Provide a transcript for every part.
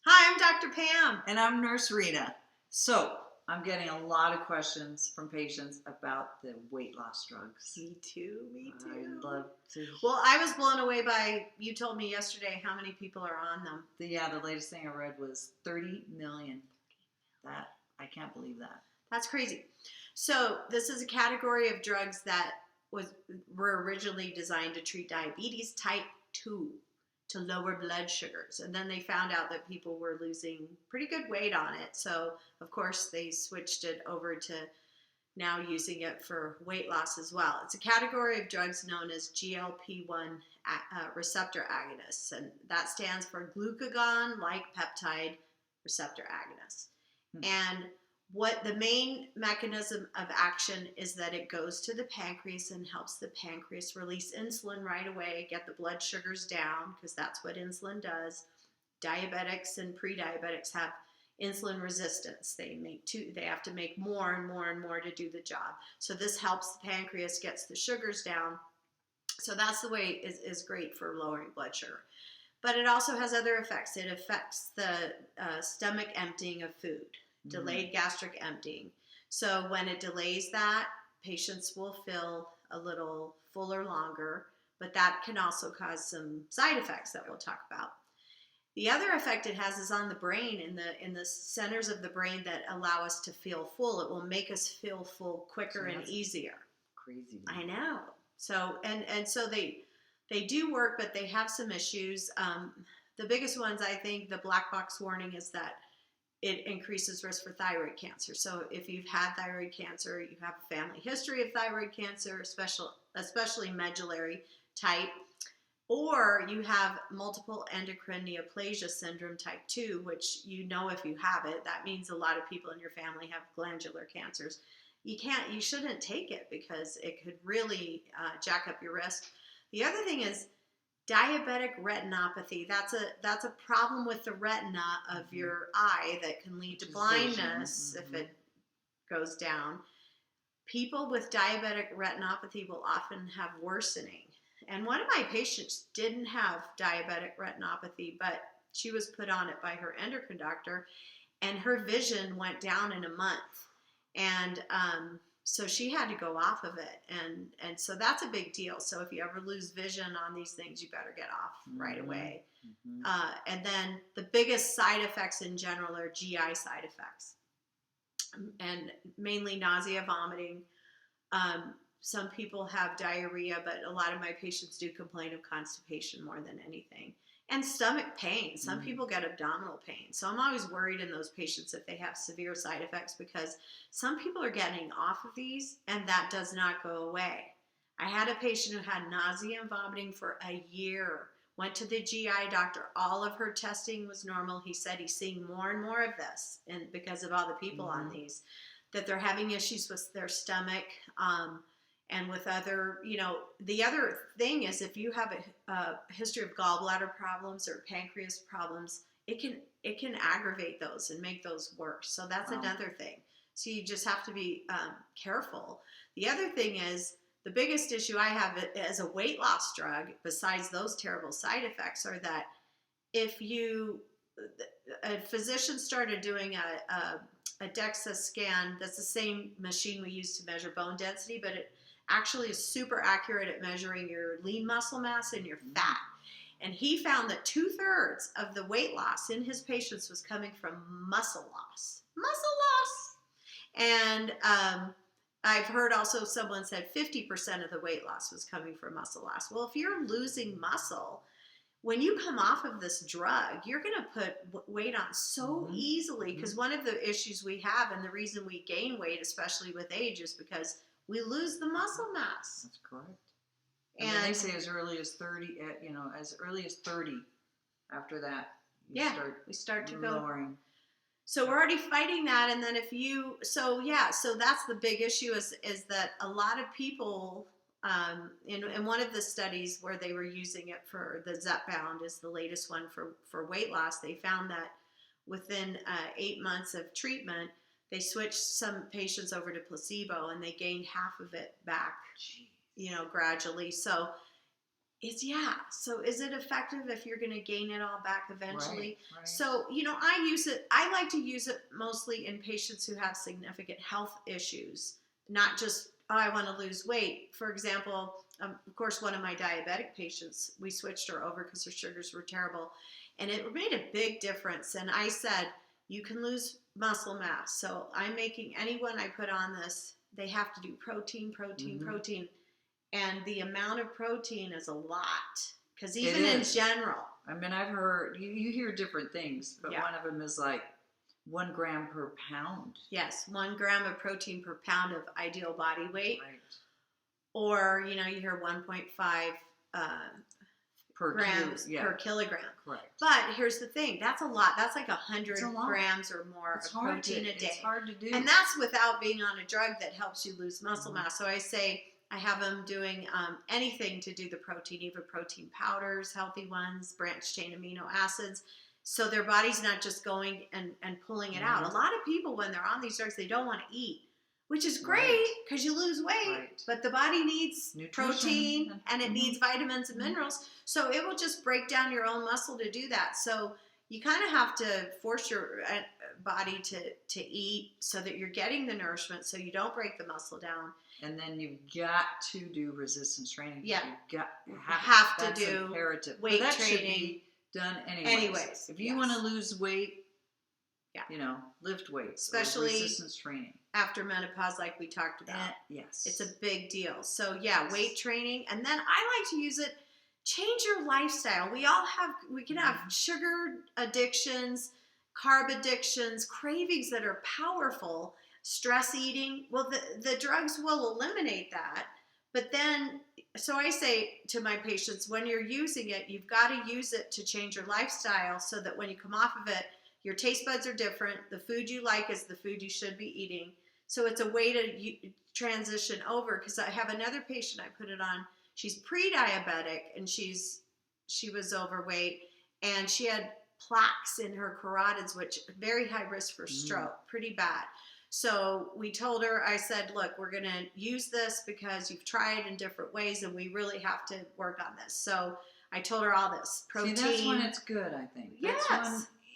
Hi, I'm Dr. Pam. And I'm Nurse Rita. So, I'm getting a lot of questions from patients about the weight loss drugs. Me too. I'd love to. Well, I was blown away by, you told me yesterday how many people are on them. The latest thing I read was 30 million. I can't believe that. That's crazy. So, this is a category of drugs that were originally designed to treat diabetes type 2, to lower blood sugars. And then they found out that people were losing pretty good weight on it. So, of course, they switched it over to now using it for weight loss as well. It's a category of drugs known as GLP-1 receptor agonists, and that stands for glucagon-like peptide receptor agonists. And what the main mechanism of action is that it goes to the pancreas and helps the pancreas release insulin right away, get the blood sugars down, because that's what insulin does. Diabetics and pre-diabetics have insulin resistance. They have to make more and more and more to do the job. So this helps the pancreas, gets the sugars down. So that's the way it is great for lowering blood sugar. But it also has other effects. It affects the stomach emptying of food. Delayed gastric emptying. So when it delays that, patients will feel a little fuller longer, but that can also cause some side effects that we'll talk about. The other effect it has is on the brain, in the centers of the brain that allow us to feel full. It will make us feel full quicker and easier. Crazy. I know. So and so they do work, but they have some issues. The biggest ones, I think, the black box warning is that it increases risk for thyroid cancer. So if you've had thyroid cancer, you have a family history of thyroid cancer, especially medullary type, or you have multiple endocrine neoplasia syndrome type 2, which if you have it, that means a lot of people in your family have glandular cancers. You shouldn't take it because it could really jack up your risk. The other thing is diabetic retinopathy. That's a problem with the retina of your eye that can lead to blindness if it goes down. People with diabetic retinopathy will often have worsening. And one of my patients didn't have diabetic retinopathy, but she was put on it by her endocrine doctor, and her vision went down in a month. And so she had to go off of it, and so that's a big deal. So if you ever lose vision on these things, you better get off right away. And then the biggest side effects in general are GI side effects, and mainly nausea, vomiting. Some people have diarrhea, but a lot of my patients do complain of constipation more than anything. And stomach pain. Some people get abdominal pain. So I'm always worried in those patients if they have severe side effects, because some people are getting off of these and that does not go away. I had a patient who had nausea and vomiting for a year, went to the GI doctor. All of her testing was normal. He said he's seeing more and more of this, and because of all the people on these, that they're having issues with their stomach, and with other, the other thing is if you have a history of gallbladder problems or pancreas problems, it can aggravate those and make those worse. So that's another thing. So you just have to be careful. The other thing is, the biggest issue I have as a weight loss drug, besides those terrible side effects, are that if a physician started doing a DEXA scan, that's the same machine we use to measure bone density, but it actually is super accurate at measuring your lean muscle mass and your fat. And he found that 2/3 of the weight loss in his patients was coming from muscle loss. And I've heard also someone said 50% of the weight loss was coming from muscle loss. Well, if you're losing muscle, when you come off of this drug, you're going to put weight on so easily, because one of the issues we have, and the reason we gain weight, especially with age, is because we lose the muscle mass. That's correct. And they say as early as 30, as early as 30. After that, we start to lowering. Go. So we're already fighting that, and then so that's the big issue is that a lot of people, in one of the studies where they were using it for the Zepbound, is the latest one for weight loss, they found that within 8 months of treatment, they switched some patients over to placebo and they gained half of it back, gradually. So So is it effective if you're going to gain it all back eventually? Right. So, I use it, I like to use it mostly in patients who have significant health issues, not just, oh, I want to lose weight. For example, of course, one of my diabetic patients, we switched her over because her sugars were terrible, and it made a big difference. And I said, you can lose muscle mass. So I'm making anyone I put on this, they have to do protein, Mhm. protein. And the amount of protein is a lot, because It even in is. general, I mean, I've heard you hear different things, but Yeah. one of them is like 1 gram per pound. yes, 1 gram of protein per pound of ideal body weight, Right. or you hear 1.5 Per grams kilo. Yeah. per kilogram. Correct. But here's the thing: that's a lot. That's like 100 It's a lot. grams or more It's of hard protein a day. It's hard to do. And that's without being on a drug that helps you lose muscle Mhm. mass. So I say I have them doing anything to do the protein, even protein powders, healthy ones, branched chain amino acids. So their body's not just going and pulling it out. Mhm. A lot of people, when they're on these drugs, they don't want to eat, which is great Right. because you lose weight. Right. But the body needs Nutrition. protein and it Mhm. needs vitamins and Mhm. minerals. So it will just break down your own muscle to do that. So you kind of have to force your body to eat so that you're getting the nourishment so you don't break the muscle down. And then you've got to do resistance training. Yeah. You have to that's do imperative. weight But that should training. be done anyways. If you yes. want to lose weight, Yeah. lift weights, Especially or resistance training. After menopause, like we talked about. Yes. It's a big deal. So weight training. And then I like to use it, change your lifestyle. We can have sugar addictions, carb addictions, cravings that are powerful, stress eating. Well, the drugs will eliminate that. But then, so I say to my patients, when you're using it, you've got to use it to change your lifestyle so that when you come off of it, your taste buds are different. The food you like is the food you should be eating. So it's a way to transition over. Because I have another patient I put it on. She's pre-diabetic and she was overweight and she had plaques in her carotids, which very high risk for stroke, pretty bad. So we told her, I said, look, we're going to use this because you've tried in different ways and we really have to work on this. So I told her all this protein. See, that's when it's good, I think. That's Yes.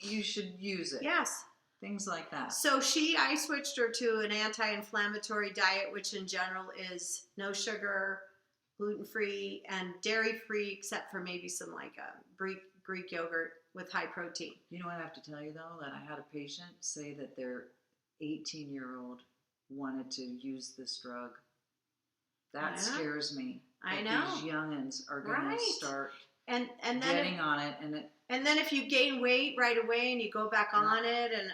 when you should use it. Yes. Things like that. So I switched her to an anti-inflammatory diet, which in general is no sugar, gluten-free, and dairy-free, except for maybe some like Greek yogurt with high protein. You know what I have to tell you, though? That I had a patient say that their 18-year-old wanted to use this drug. That scares me. I know. These youngins are going to start and then getting on it. And then if you gain weight right away and you go back on it, and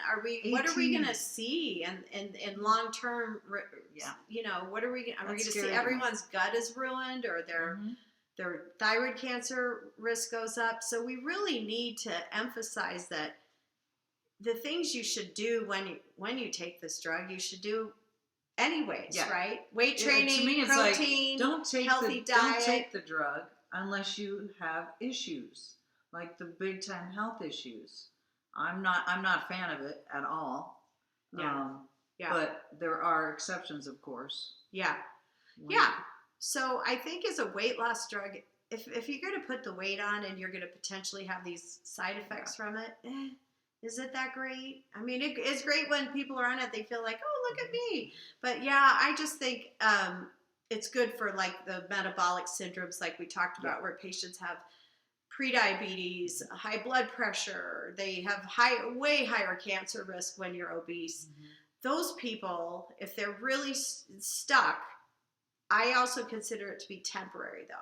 what are we going to see? And in long term, what are we going to see? Everyone's gut is ruined, or their thyroid cancer risk goes up. So we really need to emphasize that the things you should do when you take this drug, you should do anyways, right? Weight training, to me, it's protein, like, healthy diet. Don't take the drug unless you have issues, like the big time health issues. I'm not a fan of it at all. But there are exceptions, of course. So I think as a weight loss drug, if you're going to put the weight on and you're going to potentially have these side effects from it, is it that great? I mean, it's great when people are on it. They feel like, oh, look at me. But I just think it's good for like the metabolic syndromes like we talked about, where patients have prediabetes, high blood pressure. They have way higher cancer risk when you're obese. Those people, if they're really stuck, I also consider it to be temporary, though.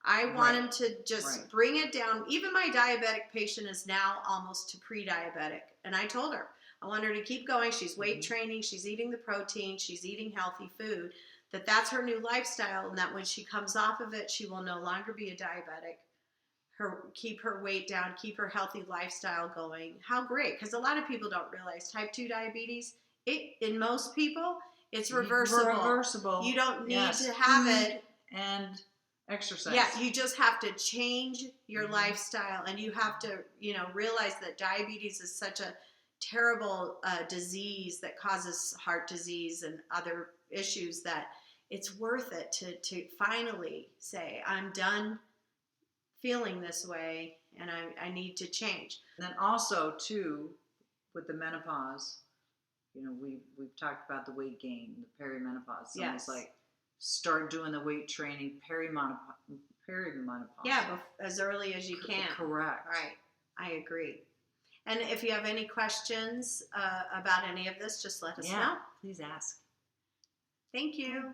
I want them to just bring it down. Even my diabetic patient is now almost to pre-diabetic. And I told her, I want her to keep going. She's weight training. She's eating the protein. She's eating healthy food. That's her new lifestyle. And that when she comes off of it, she will no longer be a diabetic. Keep her weight down. Keep her healthy lifestyle going. How great. Because a lot of people don't realize type 2 diabetes, in most people, it's reversible. You don't need to have it. And exercise. Yeah, you just have to change your lifestyle, and you have to, realize that diabetes is such a terrible disease that causes heart disease and other issues that it's worth it to finally say, I'm done feeling this way and I need to change. And then also too, with the menopause, we've talked about the weight gain, the perimenopause. So Yes. It's like start doing the weight training perimenopause. Yeah, as early as you can. Correct. Right. I agree. And if you have any questions about any of this, just let us know. Please ask. Thank you.